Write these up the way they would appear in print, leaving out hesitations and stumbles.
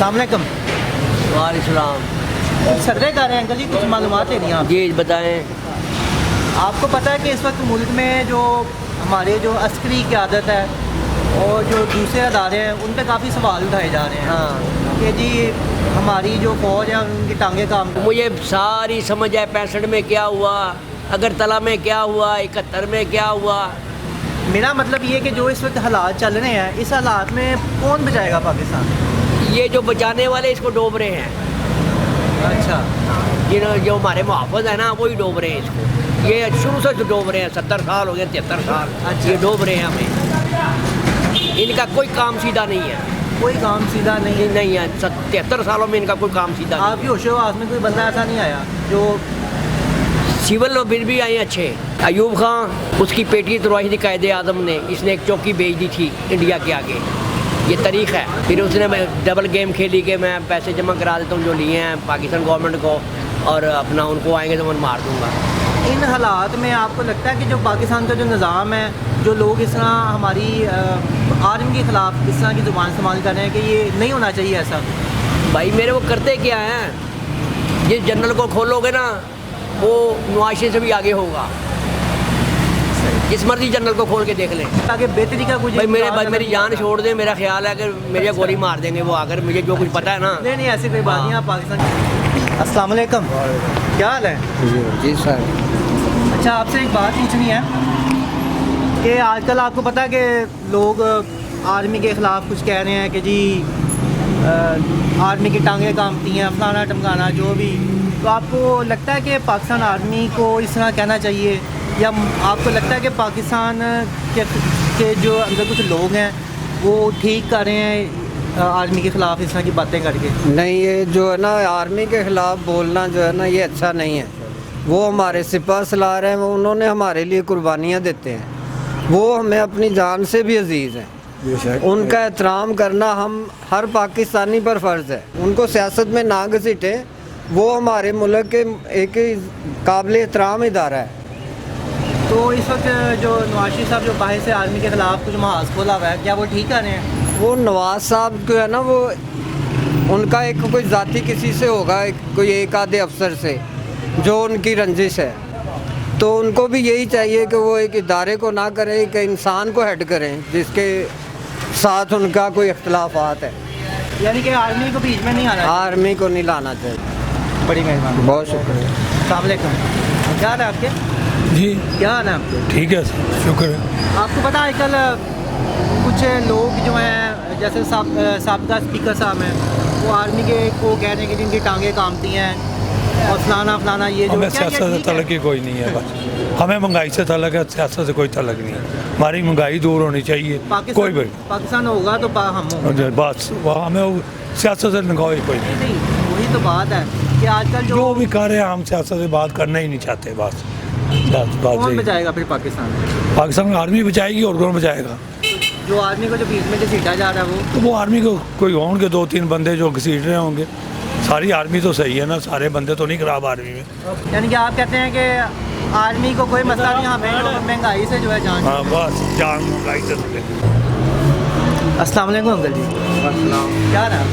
अस्सलाम वालेकुम। वालेकुम। सदर कर रहे हैं अंकल जी, कुछ मालूमात लेनी है आप। जी बताएं। आपको पता है कि इस वक्त मुल्क में जो हमारे जो अस्करी क़यादत है और जो दूसरे अदारे हैं उन पर काफ़ी सवाल उठाए जा रहे हैं। हाँ, कि जी हमारी जो फ़ौज है उनकी टांगे काम मुझे सारी समझ है 65 में क्या हुआ, अगरतला में क्या हुआ, 71 में क्या हुआ। मेरा मतलब ये कि जो इस वक्त हालात चल रहे हैं, इस हालात में कौन बचाएगा पाकिस्तान? ये जो बचाने वाले इसको डोब रहे हैं। अच्छा, जो हमारे मुहाफ़िज़ है ना वही डोब रहे हैं इसको। ये शुरू से डोब रहे हैं, 70 साल हो गए, 73 साल। अच्छा। ये डोब रहे हैं हमें। इनका कोई काम सीधा नहीं है। कोई काम सीधा नहीं नहीं है। 73 सालों में इनका कोई काम सीधा नहीं आपकी होशो-हवास में कोई बंदा ऐसा नहीं आया जो है। सिविल बिल भी आए अच्छे। अयूब खान, उसकी पेटी तुरवाई थी कायदे आज़म ने, इसने एक चौकी भेज दी थी इंडिया के आगे। ये तारीख है। फिर उसने डबल गेम खेली कि मैं पैसे जमा करा देता हूँ जो लिए हैं पाकिस्तान गवर्नमेंट को, और अपना उनको आएंगे तो मैं मार दूँगा। इन हालात में आपको लगता है कि जो पाकिस्तान का जो निज़ाम है, जो लोग इस तरह हमारी आर्मी के ख़िलाफ़ इस तरह की ज़ुबान इस्तेमाल कर रहे हैं कि ये नहीं होना चाहिए ऐसा? भाई मेरे वो करते क्या हैं, जिस जनरल को खोलोगे ना वो नुआशे से भी आगे होगा। जिस मर्जी जनरल को खोल के देख लें। ताकि बेहतरी का कुछ भाई मेरी जान छोड़ दें, मेरा ख्याल है कि मेरे गोली मार देंगे वो आकर, मुझे जो कुछ पता है ना। नहीं ऐसी कोई बात नहीं। आप पाकिस्तान। अस्सलाम वालेकुम, क्या हाल है? जी सर। अच्छा, आपसे एक बात पूछनी है कि आजकल आपको पता है कि लोग आर्मी के ख़िलाफ़ कुछ कह रहे हैं कि जी आर्मी की टांगें कामती हैं, फलाना टमकाना जो भी। तो आपको लगता है कि पाकिस्तान आर्मी को इस तरह कहना चाहिए, या आपको लगता है कि पाकिस्तान के जो अंदर कुछ लोग हैं वो ठीक कर रहे हैं आर्मी के ख़िलाफ़ इस तरह की बातें करके? नहीं, ये जो है ना आर्मी के ख़िलाफ़ बोलना जो है ना ये अच्छा नहीं है। वो हमारे सिपा सलार हैं, वो उन्होंने हमारे लिए कुर्बानियाँ देते हैं, वो हमें अपनी जान से भी अजीज़ हैं। उनका एहतराम करना हम हर पाकिस्तानी पर फ़र्ज़ है। उनको सियासत में ना घसीटे, वो हमारे मुल्क के एक काबिल एहतराम इदारा है। तो इस वक्त जो नवाज शरीफ साहब जो बाहर से आर्मी के ख़िलाफ़ कुछ महाज खोला हुआ है, क्या वो ठीक कर रहे हैं? वो नवाज साहब जो है ना वो उनका एक कोई ज़ाती किसी से होगा, कोई एक आधे अफसर से जो उनकी रंजिश है, तो उनको भी यही चाहिए कि वो एक इदारे को ना करें, एक इंसान को हेड करें जिसके साथ उनका कोई इख्तलाफात है। यानी कि आर्मी को बीच में नहीं आना चाहिए। आर्मी को नहीं लाना चाहिए। बड़ी मेहरबानी, बहुत शुक्रिया। अस्सलाम वालेकुम, क्या हाल है आपके? जी क्या हाल है आपके? ठीक है सर, शुक्र है। आपको पता है आजकल कुछ लोग जो हैं, जैसे साबिका स्पीकर साहब हैं, वो आर्मी के को कह रहे हैं कि जिनकी टांगें कामती हैं और फलाना ये जो हमें क्या सियासत से तलक ही कोई नहीं है। बस हमें महंगाई से तलक है, सियासत से कोई तलक नहीं है। हमारी महंगाई दूर होनी चाहिए। कोई भी पाकिस्तान होगा तो हम होंगे। बस वहाँ हमें सियासत से लगाओ कोई नहीं। नहीं, वही तो बात है कि आजकल जो भी कर रहे हैं हम सियासत से बात करना ही नहीं चाहते। बस बात कौन यही। बचाएगा फिर पाकिस्तान? पाकिस्तान में आर्मी बचाएगी और कौन बचाएगा? जो आर्मी को जो बीच में घसीटा जा रहा है तो वो आर्मी को कोई होंगे 2-3 बंदे जो घसीट रहे होंगे। सारी आर्मी तो सही है ना, सारे बंदे तो नहीं खराब आर्मी में। यानी कि आप कहते हैं कि आर्मी को कोई मसला नहीं, हमें महंगाई से जो है जान। हाँ बस जान महंगाई से। अस्सलाम वालेकुम अंकल जी। क्या हाल है?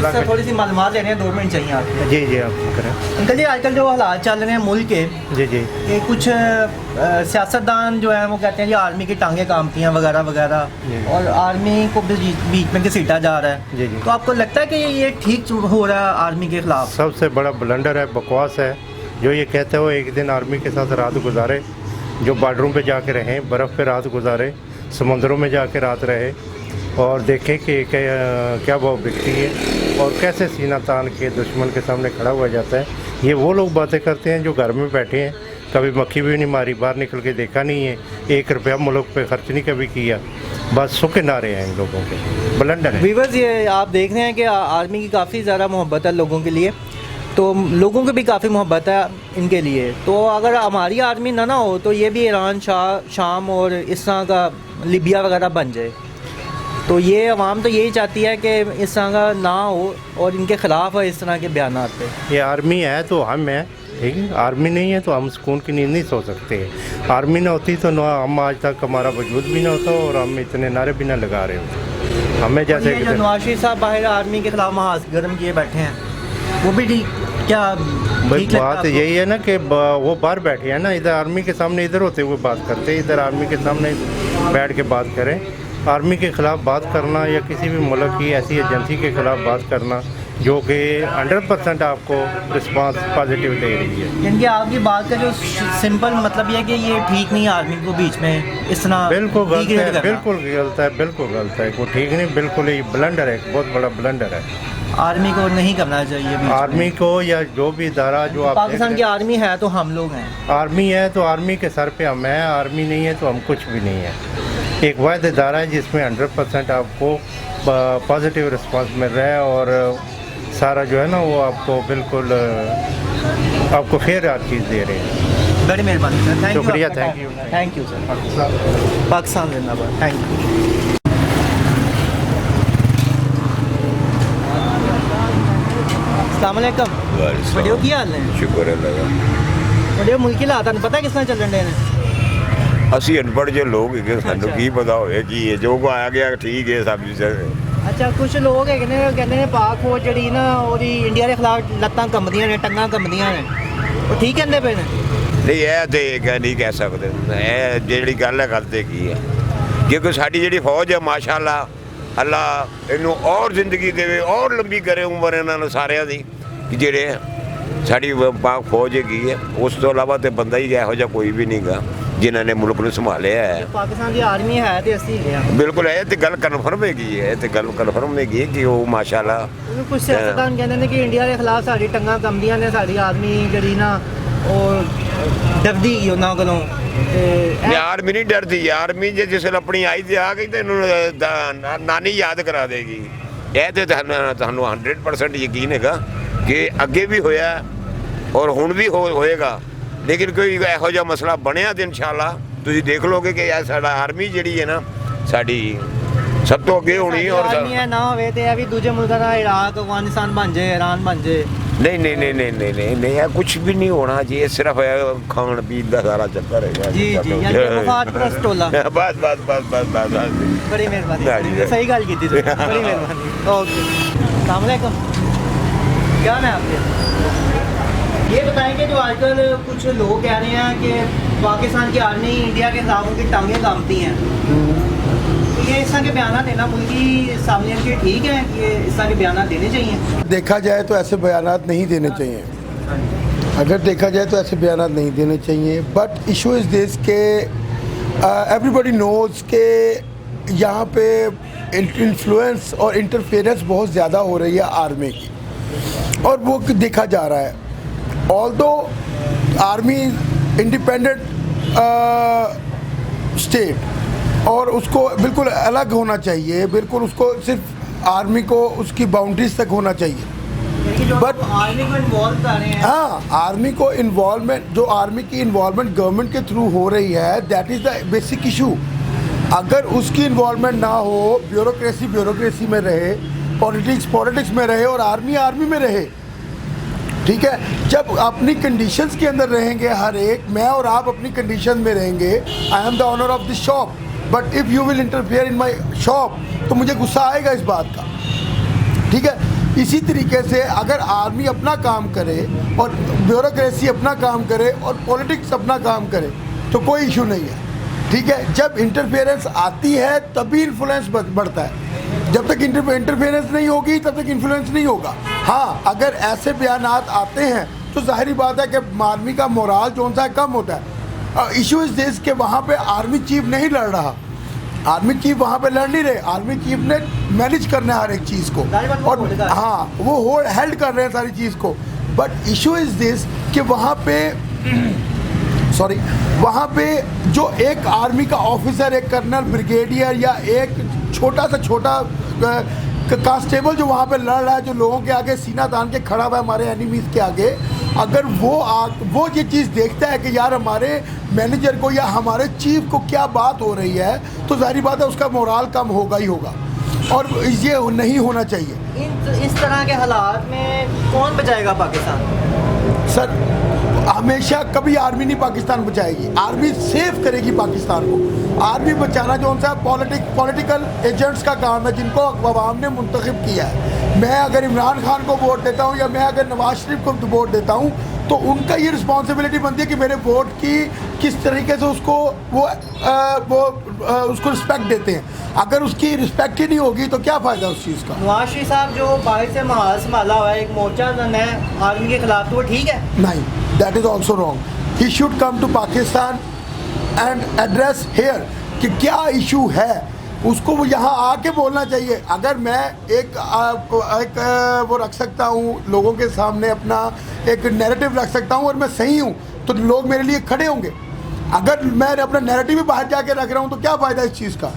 सर थोड़ी सी मालूमात लेने हैं, 2 मिनट चाहिए आपको। जी जी आप करें। अंकल जी, आजकल जो हालात चल रहे हैं मुल्क के, जी जी कि कुछ सियासतदान जो है वो कहते हैं जी आर्मी की टांगें कामती हैं वगैरह वगैरह, और आर्मी को बीच में घसीटा जा रहा है। जी जी। तो आपको लगता है कि ये ठीक हो रहा है आर्मी के खिलाफ? सबसे बड़ा ब्लंडर है, बकवास है जो ये कहते हो एक दिन आर्मी के साथ रात गुजारे, जो बॉर्डरों पे जाके रहें, बर्फ़ पे रात गुजारे, समुद्रों में जाके रात रहे और देखें कि क्या वो बिकती है और कैसे सीना तान के दुश्मन के सामने खड़ा हुआ जाता है। ये वो लोग बातें करते हैं जो घर में बैठे हैं, कभी मक्खी भी नहीं मारी, बाहर निकल के देखा नहीं है, 1 रुपया मुल्क पे खर्च नहीं कभी किया, बस सुख नारे हैं इन लोगों के। ब्लंडर है। व्यूअर्स, ये आप देख रहे हैं कि आर्मी की काफ़ी ज़्यादा मोहब्बत है लोगों के लिए, तो लोगों की भी काफ़ी मोहब्बत है इनके लिए। तो अगर हमारी आर्मी ना हो तो ये भी ईरान, शाम और इस तरह का लीबिया वगैरह बन जाए। तो ये अवाम तो यही चाहती है कि इस तरह का ना हो और इनके ख़िलाफ़ है इस तरह के बयानात पे। ये आर्मी है तो हम हैं, ठीक है। आर्मी नहीं है तो हम सुकून की नींद नहीं सो सकते। आर्मी ना होती तो हम आज तक हमारा वजूद भी ना होता और हम इतने नारे भी ना लगा रहे होते। हमें जैसे ये जो नवाज शरीफ साहब बाहर आर्मी के खिलाफ महाज गर्म किए बैठे हैं, वो भी ठीक क्या भाई ठीक लगता बात आपको? यही है ना कि वो बाहर बैठे हैं ना, इधर आर्मी के सामने इधर होते हुए बात करते हैं, इधर आर्मी के सामने बैठ के बात करें। आर्मी के ख़िलाफ़ बात करना या किसी भी मुल्क की ऐसी एजेंसी के ख़िलाफ़ बात करना जो कि 100% आपको रिस्पांस पॉजिटिव दे रही है। यानी कि आपकी बात का जो सिंपल मतलब ये है कि ये ठीक नहीं है आर्मी को बीच में इस तरह बिल्कुल गलत degrade है, करना। बिल्कुल गलत है, बिल्कुल गलत है, वो ठीक नहीं, बिल्कुल ये ब्लंडर है, बहुत बड़ा ब्लंडर है। आर्मी को नहीं करना चाहिए बीच में। आर्मी को या जो भी इदारा जो आप पाकिस्तान देख की रहे आर्मी है तो हम लोग हैं। हैं, आर्मी है तो आर्मी के सर पे हम हैं, आर्मी नहीं है तो हम कुछ भी नहीं है। एक वाहिद इदारा है जिसमें 100% आपको पॉजिटिव रिस्पांस मिल रहा है और सारा जो है ना वो आपको बिल्कुल आपको फेयर चीज़ दे रहे हैं। बड़ी मेहरबानी सर, थैंक यू। शुक्रिया, thank you. Thank you sir. Pakistan जिंदाबाद, थैंक यू। अस्सलाम वालेकुम। बढ़िया की हाल है? शुक्र अल्लाह का। बढ़िया मुल्क ला ਤੁਹਾਨੂੰ ਪਤਾ ਕਿਸ ਤਰ੍ਹਾਂ ਚੱਲਣ ਦੇ ਨੇ? ਅਸੀਂ ਅਨਪੜ੍ਹ ਜੇ ਲੋਕ ਹੈਗੇ, ਸਾਨੂੰ ਕੀ ਪਤਾ ਹੋਵੇ ਕੀ ਹੈ, ਜੋ ਕੋ ਆਇਆ ਗਿਆ ਠੀਕ ਹੈ ਸਭ ਚੀਜ਼। ਅੱਛਾ ਕੁਝ ਲੋਕ ਹੈਗੇ ਨੇ ਕਹਿੰਦੇ ਨੇ ਪਾਕ ਫੌਜ ਜਿਹੜੀ ਨਾ ਉਹਦੀ ਇੰਡੀਆ ਦੇ ਖਿਲਾਫ ਲੱਤਾਂ ਕੰਬਦੀਆਂ ਨੇ, ਟੰਗਾਂ ਕੰਬਦੀਆਂ ਨੇ, ਉਹ ਠੀਕ ਕਹਿੰਦੇ ਪਏ ਨੇ? ਨਹੀਂ ਇਹ ਤੇ ਨਹੀਂ ਕਹਿ ਸਕਦੇ, ਇਹ ਜਿਹੜੀ ਗੱਲ ਹੈ ਗੱਲ ਤੇ ਕੀ ਹੈ, ਕਿਉਂਕਿ ਸਾਡੀ ਜਿਹੜੀ ਫੌਜ ਹੈ ਮਾਸ਼ਾਅੱਲਾ ਅੱਲਾ ਇਹਨੂੰ ਔਰ ਜ਼ਿੰਦਗੀ ਦੇਵੇ, ਔਰ ਲੰਬੀ ਕਰੇ ਉਮਰ ਇਹਨਾਂ ਨੂੰ ਸਾਰਿਆਂ ਦੀ, ਕਿ ਜਿਹੜੇ ਸਾਡੀ ਪਾਕ ਫੌਜ ਹੈਗੀ ਹੈ। ਉਸ ਤੋਂ ਇਲਾਵਾ ਤੇ ਬੰਦਾ ਹੀ ਇਹੋ ਜਿਹਾ ਕੋਈ ਵੀ ਨਹੀਂਗਾ ਜਿਨ੍ਹਾਂ ਨੇ ਮੁਲਕ ਨੂੰ ਸੰਭਾਲਿਆ ਹੈ। ਪਾਕਿਸਤਾਨ ਦੀ ਆਰਮੀ ਹੈ ਤੇ ਅਸੀਂ ਹੈਗੇ ਆ। ਬਿਲਕੁਲ ਇਹ ਤੇ ਗੱਲ ਕਨਫਰਮ ਹੈਗੀ ਹੈ, ਇਹ ਤੇ ਗੱਲ ਕਨਫਰਮ ਹੈਗੀ ਹੈ ਕਿ ਉਹ ਮਾਸ਼ਾਅੱਲਾ ਉਹਨੂੰ ਕੁਝ ਸਿਆਸਤਦਾਨ ਕਹਿੰਦੇ ਨੇ ਕਿ ਇੰਡੀਆ ਦੇ ਖਿਲਾਫ ਸਾਡੀ ਟੰਗਾਂ ਕੰਬਦੀਆਂ ਨੇ, ਸਾਡੀ ਆਰਮੀ ਜਿਹੜੀ ਨਾ ਉਹ ਡਰਦੀ ਹੀ ਉਹਨਾਂ ਕੋਲੋਂ ਤੇ ਇਹ- ਆਰਮੀ ਨਹੀਂ ਡਰਦੀ, ਆਰਮੀ ਜੇ ਜਿਸ ਵੇਲੇ ਆਪਣੀ ਆਈ ਤੇ ਆ ਗਈ ਤੇ ਇਹਨੂੰ ਨਾਨੀ ਯਾਦ ਕਰਾ ਦੇਗੀ। ਇਹ ਤੇ ਤੁਹਾਨੂੰ 100% ਯਕੀਨ ਹੈਗਾ ਕਿ ਅੱਗੇ ਵੀ ਹੋਇਆ ਔਰ ਹੁਣ ਵੀ ਹੋਏਗਾ, ਲੇਕਿਨ ਕੋਈ ਇਹੋ ਜਿਹਾ ਮਸਲਾ ਬਣਿਆ ਤੇ ਇਨਸ਼ਾਅੱਲਾ ਤੁਸੀਂ ਦੇਖ ਲੋਗੇ ਕਿ ਇਹ ਸਾਡਾ ਆਰਮੀ ਜਿਹੜੀ ਹੈ ਨਾ ਸਾਡੀ ਸਭ ਤੋਂ ਅੱਗੇ ਹੋਣੀ। ਔਰ ਆਰਮੀ ਹੈ ਨਾ ਹੋਵੇ ਤੇ ਇਹ ਵੀ ਦੂਜੇ ਮੁਲਕਾਂ ਦਾ ਇਰਾਕ ਅਫਗਾਨਿਸਤਾਨ ਬਣ ਜਾਏ, ਈਰਾਨ ਬਣ ਜਾਏ। ਨਹੀਂ ਨਹੀਂ ਨਹੀਂ ਨਹੀਂ ਨਹੀਂ ਨਹੀਂ ਨਹੀਂ ਇਹ ਕੁਝ ਵੀ ਨਹੀਂ ਹੋਣਾ ਜੀ, ਇਹ ਸਿਰਫ ਖਾਣ ਪੀਣ ਦਾ ਸਾਰਾ ਚੱਕਰ ਹੈਗਾ ਜੀ ਜੀ ਯਾਨੀ ਕਿ ਮਫਾਦ ਪ੍ਰਸਤ ਟੋਲਾ। ਬਸ ਬਸ ਬਸ ਬਸ ਬਸ बड़ी ना जी। मेहरबानी, सही गल की थी, बड़ी मेहरबानी। ओके, अस्सलाम वालेकुम। क्या नाम है आपके? ये बताएंगे जो आजकल कुछ लोग कह रहे हैं कि पाकिस्तान की आर्मी इंडिया के खिलाफ उनकी टांगें कांपती हैं, तो ये इस तरह के बयान देना मुल्की सामने के ठीक है कि इस तरह के बयान देने चाहिए? देखा जाए तो ऐसे बयानात नहीं देने चाहिए, अगर देखा जाए तो ऐसे बयानात नहीं देने चाहिए। बट इशू इज़ दिस के एवरीबॉडी नोज़ के यहाँ पे इन्फ्लुएंस और इंटरफेरेंस बहुत ज़्यादा हो रही है आर्मी की, और वो देखा जा रहा है। ऑल्दो आर्मी इंडिपेंडेंट स्टेट और उसको बिल्कुल अलग होना चाहिए, बिल्कुल उसको सिर्फ आर्मी को उसकी बाउंड्रीज तक होना चाहिए। बट आर्मी को इन्वॉल्व कर रहे हैं। हाँ, आर्मी को इन्वॉल्वमेंट, जो आर्मी की इन्वॉल्वमेंट गवर्नमेंट के थ्रू हो रही है, that is the basic issue. अगर उसकी इन्वॉल्वमेंट ना हो, ब्यूरोक्रेसी में रहे, पॉलिटिक्स में रहे और आर्मी में रहे, ठीक है। जब अपनी कंडीशंस के अंदर रहेंगे, हर एक मैं और आप अपनी कंडीशन में रहेंगे, I am the owner of this shop, but if you will interfere in my shop, तो मुझे गुस्सा आएगा इस बात का, ठीक है। इसी तरीके से अगर आर्मी अपना काम करे और ब्यूरोक्रेसी अपना काम करे और पॉलिटिक्स अपना काम करे तो कोई इशू नहीं है, ठीक है। जब इंटरफेरेंस आती है तभी इन्फ्लुएंस बढ़ता है, जब तक इंटरफेरेंस नहीं होगी तब तक इन्फ्लुएंस नहीं होगा। हाँ, अगर ऐसे बयानात आते हैं तो जाहिर बात है कि आर्मी का मोराल जो सा है कम होता है। इशू इज़ दिस कि वहाँ पे आर्मी चीफ नहीं लड़ रहा, आर्मी चीफ वहाँ पे लड़ नहीं रहे, आर्मी चीफ ने मैनेज करना है हर एक चीज़ को, और हाँ वो हेल्ड कर रहे हैं सारी चीज़ को। बट इशू इज़ दिस कि वहाँ पे जो एक आर्मी का ऑफिसर, एक कर्नल, ब्रिगेडियर या एक छोटा कांस्टेबल जो वहाँ पे लड़ रहा है, जो लोगों के आगे सीना तान के खड़ा हुआ है हमारे एनिमीज़ के आगे, अगर वो ये चीज़ देखता है कि यार हमारे मैनेजर को या हमारे चीफ को क्या बात हो रही है, तो जाहिर बात है उसका मोराल कम होगा ही होगा, और ये नहीं होना चाहिए। इस तरह के हालात में कौन बचाएगा पाकिस्तान? सर हमेशा कभी आर्मी नहीं पाकिस्तान बचाएगी, आर्मी सेफ करेगी पाकिस्तान को। आर्मी बचाना जो उनसा पॉलिटिकल एजेंट्स का काम है जिनको अवाम ने मुंतखब किया है। मैं अगर इमरान खान को वोट देता हूँ या मैं अगर नवाज शरीफ को वोट देता हूँ तो उनका ये रिस्पॉन्सिबिलिटी बनती है कि मेरे वोट की किस तरीके से उसको उसको रिस्पेक्ट देते हैं। अगर उसकी रिस्पेक्ट ही नहीं होगी तो क्या फ़ायदा उस चीज़ का। नवाज शरीफ साहब जो बाहर से माहौल संभाला हुआ है, एक मोर्चा जन है आर्मी के खिलाफ, तो वो ठीक है? नहीं, that is also wrong. He should come to Pakistan and address here कि क्या इशू है, उसको वो यहाँ आके बोलना चाहिए। अगर मैं एक वो रख सकता हूँ लोगों के सामने, अपना एक नैरेटिव रख सकता हूँ और मैं सही हूँ तो लोग मेरे लिए खड़े होंगे। अगर मैं अपना नैरेटिव भी बाहर जाके रख रहा हूँ तो क्या फ़ायदा इस चीज़ का।